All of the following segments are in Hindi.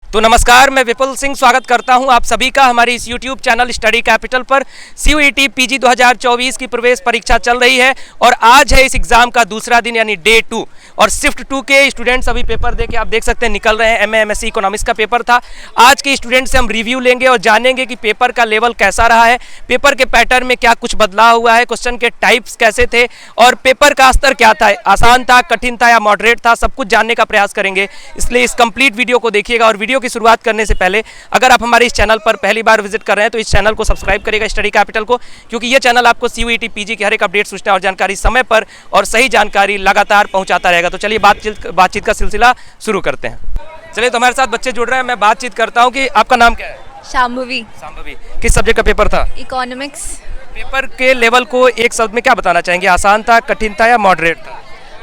तो नमस्कार, मैं विपुल सिंह स्वागत करता हूं आप सभी का हमारे इस YouTube चैनल स्टडी कैपिटल पर। CUET PG 2024 की प्रवेश परीक्षा चल रही है और आज है इस एग्ज़ाम का दूसरा दिन यानी डे 2 और शिफ्ट 2 के स्टूडेंट्स अभी पेपर देके आप देख सकते हैं निकल रहे हैं। MA MSc इकोनॉमिक्स का पेपर था। आज के स्टूडेंट से हम रिव्यू लेंगे और जानेंगे कि पेपर का लेवल कैसा रहा है, पेपर के पैटर्न में क्या कुछ बदलाव हुआ है, क्वेश्चन के टाइप्स कैसे थे और पेपर का स्तर क्या था, आसान था, कठिन था या मॉडरेट था, सब कुछ जानने का प्रयास करेंगे। इसलिए इस कंप्लीट वीडियो को देखिएगा और वीडियो की शुरुआत करने से पहले अगर आप हमारे इस चैनल पर पहली बार विजिट कर रहे हैं तो इस चैनल को सब्सक्राइब करिएगा स्टडी कैपिटल को, क्योंकि ये चैनल आपको CUET PG की हर एक अपडेट, सूचना और जानकारी समय पर और सही जानकारी लगातार पहुंचाता रहेगा। तो चलिए बातचीत का सिलसिला शुरू करते हैं। चलिए, तो हमारे साथ बच्चे जुड़ रहे हैं, मैं बातचीत करता हूँ कि आपका नाम क्या है? शांभवी। किस सब्जेक्ट का पेपर था? इकोनॉमिक्स। पेपर के लेवल को एक शब्द में क्या बताना चाहेंगे, आसान था, कठिन था या मॉडरेट था?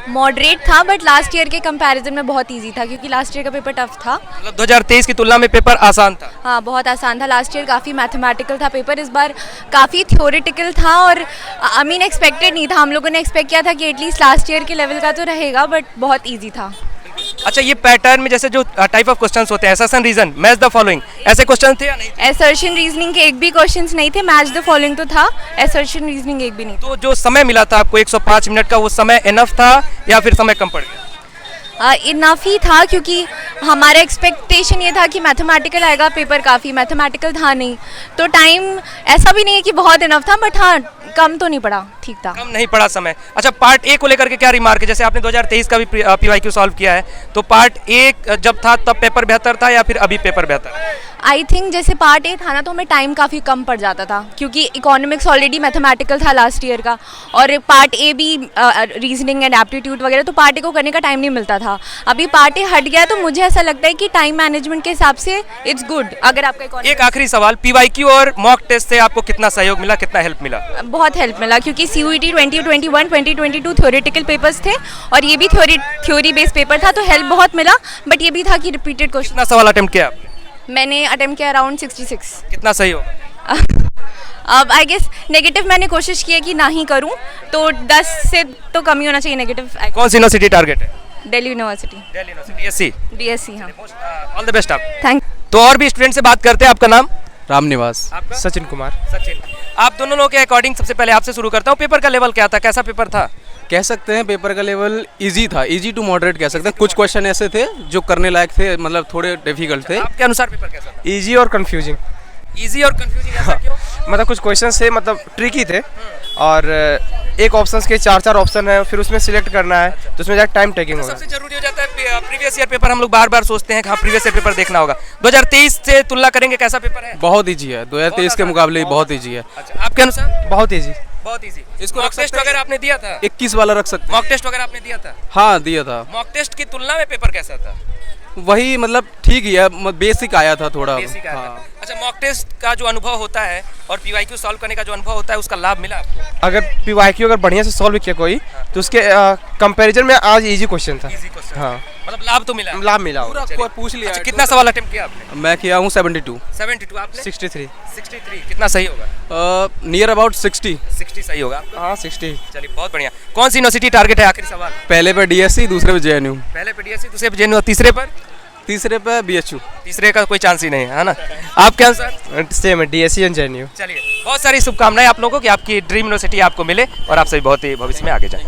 मॉडरेट था, बट लास्ट ईयर के कंपैरिजन में बहुत इजी था, क्योंकि लास्ट ईयर का पेपर टफ था। मतलब 2023 की तुलना में पेपर आसान था? हाँ, बहुत आसान था। लास्ट ईयर काफ़ी मैथमेटिकल था पेपर, इस बार काफ़ी थ्योरेटिकल था और एक्सपेक्टेड नहीं था। हम लोगों ने एक्सपेक्ट किया था कि एटलीस्ट लास्ट ईयर के लेवल का तो रहेगा, बट बहुत ईजी था। अच्छा, ये पैटर्न में जैसे जो टाइप ऑफ क्वेश्चंस होते हैं, assertion reason, match the following, ऐसे क्वेश्चन थे या नहीं? असर्शन रीजनिंग के एक भी क्वेश्चंस नहीं थे, मैच द फॉलोइंग तो था, असर्शन रीजनिंग एक भी नहीं। तो जो समय मिला था आपको 105 मिनट का, वो समय इनफ था या फिर समय कम पड़ गया? इनफ ही था, क्योंकि हमारा एक्सपेक्टेशन ये था कि मैथमेटिकल आएगा, पेपर काफ़ी मैथमेटिकल था नहीं, तो टाइम ऐसा भी नहीं है कि बहुत इनफ था, बट हाँ कम तो नहीं पड़ा, ठीक था। कम नहीं पड़ा समय। अच्छा, पार्ट ए को लेकर के क्या रिमार्क है? जैसे आपने 2023 का भी PYQ सॉल्व किया है, तो पार्ट ए जब था तब पेपर बेहतर था या फिर अभी पेपर बेहतर है? आई थिंक जैसे पार्ट ए था ना, तो हमें टाइम काफ़ी कम पड़ जाता था, क्योंकि इकोनॉमिक्स ऑलरेडी मैथमेटिकल था लास्ट ईयर का, और पार्ट ए भी रीजनिंग एंड एप्टीट्यूड वगैरह, तो पार्ट ए को करने का टाइम नहीं मिलता था। अभी पार्ट ए हट गया, तो मुझे ऐसा लगता है कि टाइम मैनेजमेंट के हिसाब से इट्स गुड। अगर आपका एक आखिरी सवाल, PYQ और मॉक टेस्ट से आपको कितना सहयोग मिला, कितना हेल्प मिला? बहुत हेल्प मिला, क्योंकि CUET 2021 2022 थ्योरेटिकल पेपर्स थे और ये भी थ्योरी बेस्ड पेपर था, तो हेल्प बहुत मिला। बट ये भी था कि रिपीटेड क्वेश्चन। कितना सवाल अटेम्प्ट किया आपने? मैंने अटेम्प्ट किया अराउंड 66। कितना सही होगा? अब आई गेस नेगेटिव मैंने कोशिश की है कि ना ही करूं, तो 10 से तो कम ही होना चाहिए नेगेटिव। कौन सी यूनिवर्सिटी टारगेट है? दिल्ली यूनिवर्सिटी। DSC। हाँ, ऑल द बेस्ट आप। थैंक। तो और भी स्टूडेंट से बात करते हैं। आपका नाम? रामनिवास। आपका? सचिन कुमार। सचिन। आप दोनों लोगों के अकॉर्डिंग सबसे पहले आपसे शुरू करता हूँ, पेपर का लेवल क्या था, कैसा पेपर था? कह सकते हैं पेपर का लेवल इजी था, इजी टू मॉडरेट कह सकते हैं। कुछ क्वेश्चन ऐसे थे जो करने लायक थे, मतलब थोड़े डिफिकल्ट थे। आपके अनुसार पेपर कैसा था? इजी और कंफ्यूजिंग। इजी और कंफ्यूजिंग, ऐसा क्यों? मतलब कुछ क्वेश्चन थे, मतलब ट्रिकी थे, और एक ऑप्शंस के 4 ऑप्शन है, फिर उसमें सिलेक्ट करना है, तो उसमें ज़्यादा टाइम टेकिंग होगा। सबसे जरूरी हो जाता है प्रीवियस ईयर पेपर। हम लोग बार बार सोचते हैं कि हाँ प्रीवियस ईयर पेपर देखना होगा। 2023 से तुलना करेंगे, कैसा पेपर है? बहुत ईजी है, 2023 के मुकाबले बहुत ईजी है। अच्छा, आपके अनुसार? बहुत ईजी। बहुत ईजी। इसको मॉक टेस्ट वगैरह आपने दिया था? 21 वाला रख सकते हैं। मॉक टेस्ट वगैरह आपने दिया था? हाँ, दिया था। मॉक टेस्ट की तुलना में पेपर कैसा था? वही, मतलब ठीक ही है, बेसिक आया था थोड़ा। बेसिक आया था। हाँ। अच्छा, मॉक टेस्ट का जो अनुभव होता है और PYQ सॉल्व करने का जो अनुभव होता है, उसका लाभ मिला आपको? अगर PYQ अगर बढ़िया से सॉल्व किया कोई, तो उसके कंपैरिजन में आज इजी क्वेश्चन था। Easy question. हाँ, मतलब लाभ तो मिला? लाभ मिला होगा। पूरा पूछ लिया। अच्छा, कितना सवाल अटेम्प्ट किया आपने? मैं किया हूँ 72। 72। आपने? 63। 63। कितना सही होगा? Near about 60। 60 सही होगा। हाँ, 60। चलिए, बहुत बढ़िया। कौन सी यूनिवर्सिटी टारगेट है? आखिरी सवाल। पहले पे DSC, दूसरे पे JNU। पहले पे DSC, दूसरे पे JNU, तीसरे पर? तीसरे पे BHU। तीसरे का कोई चांस ही नहीं है ना? आपके अनुसार? सेम है, DSC और JNU। चलिए, बहुत सारी शुभकामनाएं आप लोगों को कि आपकी ड्रीम यूनिवर्सिटी आपको मिले और आप सभी बहुत ही भविष्य में आगे जाएं।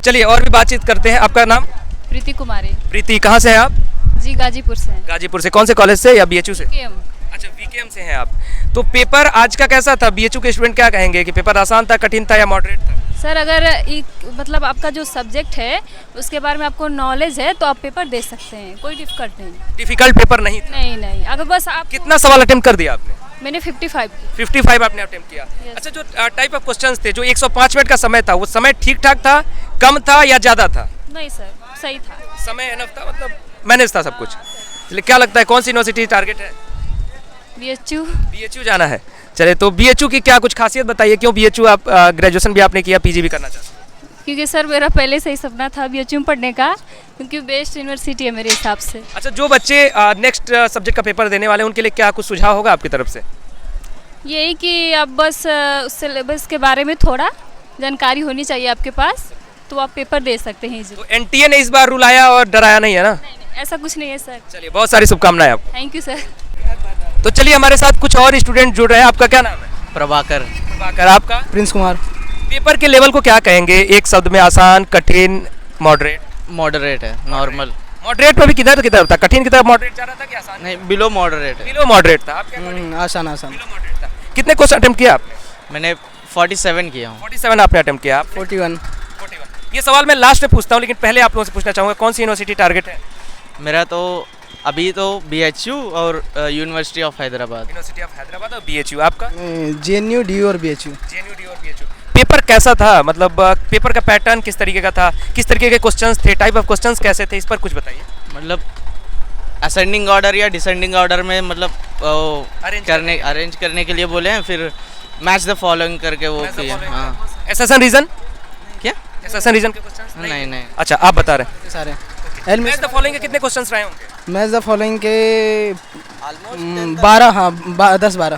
चलिए, और भी बातचीत करते हैं। आपका नाम? प्रीति कुमारी। प्रीति, कहाँ से हैं आप? जी, गाजीपुर से हैं। गाजीपुर से। कौन से कॉलेज से या BHU से? VKM। अच्छा, VKM से हैं आप। तो पेपर आज का कैसा था? BHU के स्टूडेंट क्या कहेंगे कि पेपर आसान था, कठिन था या मॉडरेट था? सर, अगर मतलब आपका जो सब्जेक्ट है उसके बारे में आपको नॉलेज है तो आप पेपर दे सकते हैं, कोई डिफिकल्ट नहीं। डिफिकल्ट पेपर नहीं था? नहीं, अगर बस आप। कितना सवाल अटेम्प्ट कर दिया आपने? मैंने 55 की। 55 आपने अटेम्प्ट किया। अच्छा, जो टाइप ऑफ क्वेश्चंस थे, जो 105 मिनट का समय था, वो समय ठीक ठाक था, कम था या ज़्यादा था? नहीं सर, सही था। समय एनफ था, मतलब मैनेज था सब कुछ। चलिए, क्या लगता है कौन सी यूनिवर्सिटी टारगेट है? BHU जाना है। चले, तो BHU की क्या कुछ खासियत बताइए, क्यों BHU? आप ग्रेजुएशन भी आपने किया, PG भी करना चाहते हैं? क्योंकि सर मेरा पहले से ही सपना था BHU में पढ़ने का, क्योंकि बेस्ट यूनिवर्सिटी है मेरे हिसाब से। अच्छा, जो बच्चे नेक्स्ट सब्जेक्ट का पेपर देने वाले हैं उनके लिए क्या कुछ सुझाव होगा आपकी तरफ से? यही कि आप बस उस सिलेबस के बारे में थोड़ा जानकारी होनी चाहिए आपके पास, तो आप पेपर दे सकते हैं तो NTA ने इस बार रुलाया और डराया नहीं है ना? नहीं, ऐसा कुछ नहीं है सर। चलिए, बहुत सारी शुभकामनाएं आपको। Thank you sir. तो चलिए, हमारे साथ कुछ और स्टूडेंट जुड़ रहे हैं। आपका क्या नाम है? प्रभाकर। प्रभाकर। आपका? प्रिंस कुमार। पेपर के लेवल को क्या कहेंगे एक शब्द में? आसान, कठिन, मॉडरेट? मॉडरेट है, नॉर्मल। मॉडरेट में भी किधर किधर था? कठिन की तरफ मॉडरेट जा रहा था कि आसान? नहीं, बिलो मॉडरेट है। बिलो मॉडरेट था। आपके आसान आसान। बिलो मॉडरेट था। कितने क्वेश्चन अटेम्प्ट किया आपने? मैंने 47 किया हूँ। 47 आपने अटेम्प्ट किया। आप 41। 41। ये सवाल मैं लास्ट में पूछता हूँ, लेकिन पहले आप लोगों से पूछना चाहूँगा, कौन सी यूनिवर्सिटी टारगेट है? मेरा तो अभी तो BHU और university of Hyderabad. University of Hyderabad और BHU। आपका? JNU, DU और BHU। JNU, DU और BHU। पेपर कैसा था? मतलब पेपर का पैटर्न किस तरीके का था? किस तरीके के क्वेश्चंस थे? टाइप ऑफ क्वेश्चंस कैसे थे? इस पर कुछ बताइए। मतलब असेंडिंग ऑर्डर या डिसेंडिंग ऑर्डर में, मतलब अरेंज करने के लिए बोले हैं, फिर मैच द फॉलोइंग करके वो किया। हाँ। Assertion reason? क्या? एसेशन रीजन के क्वेश्चंस? नहीं। अच्छा, आप बता रहे हैं। सारे मैच द फॉलोइंग के कितने क्वेश्चंस रहे होंगे? मैच द फॉलोइंग के 12, हाँ 10-12। 10-12।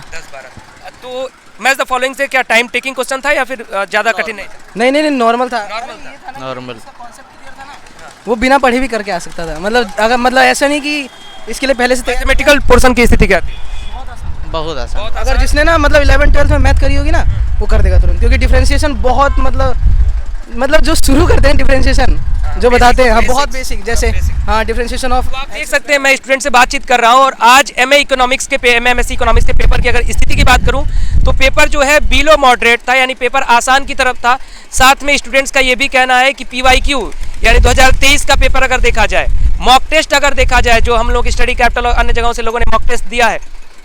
तो मैच द फॉलोइंग से क्या टाइम टेकिंग क्वेश्चन था या फिर ज़्यादा कठिन नहीं था? नहीं, नॉर्मल था। नॉर्मल। वो बिना पढ़े भी करके आ सकता था। मतलब ऐसा नहीं कि इसके लिए पहले से मैथमेटिकल पोर्शन की स्थिति क्या थी? बहुत आसान। अगर जिसने ना मतलब 11-12 में मैथ करी होगी ना, वो कर देगा तुरंत, क्योंकि डिफरेंशिएशन बहुत मतलब जो शुरू करते हैं डिफरेंशिएशन जो बताते हैं, हाँ बहुत बेसिक, जैसे हाँ डिफरेंशिएशन ऑफ। तो आप देख सकते हैं, मैं स्टूडेंट से बातचीत कर रहा हूँ और आज MA इकोनॉमिक्स के MSc इकोनॉमिक्स के पेपर की अगर स्थिति की बात करूँ तो पेपर जो है बिलो मॉडरेट था, यानी पेपर आसान की तरफ था। साथ में स्टूडेंट्स का ये भी कहना है कि PYQ यानी 2023 का पेपर अगर देखा जाए, मॉक टेस्ट अगर देखा जाए, जो हम लोग स्टडी कैपिटल और अन्य जगहों से लोगों ने मॉक टेस्ट दिया है,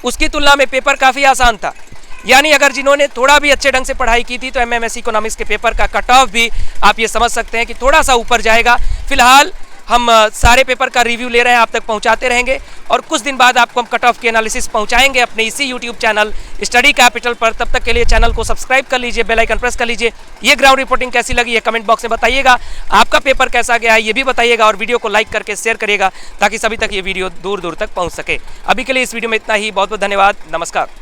उसकी तुलना में पेपर काफ़ी आसान था। यानी अगर जिन्होंने थोड़ा भी अच्छे ढंग से पढ़ाई की थी तो MSc इकोनॉमिक्स के पेपर का कट ऑफ भी आप ये समझ सकते हैं कि थोड़ा सा ऊपर जाएगा। फिलहाल हम सारे पेपर का रिव्यू ले रहे हैं, आप तक पहुंचाते रहेंगे और कुछ दिन बाद आपको हम कट ऑफ के एनालिसिस पहुंचाएंगे अपने इसी यूट्यूब चैनल स्टडी कैपिटल पर। तब तक के लिए चैनल को सब्सक्राइब कर लीजिए, बेल आइकन प्रेस कर लीजिए। ये ग्राउंड रिपोर्टिंग कैसी लगी है कमेंट बॉक्स में बताइएगा। आपका पेपर कैसा गया है ये भी बताइएगा और वीडियो को लाइक करके शेयर करिएगा ताकि सभी तक ये वीडियो दूर दूर तक पहुँच सके। अभी के लिए इस वीडियो में इतना ही। बहुत बहुत धन्यवाद। नमस्कार।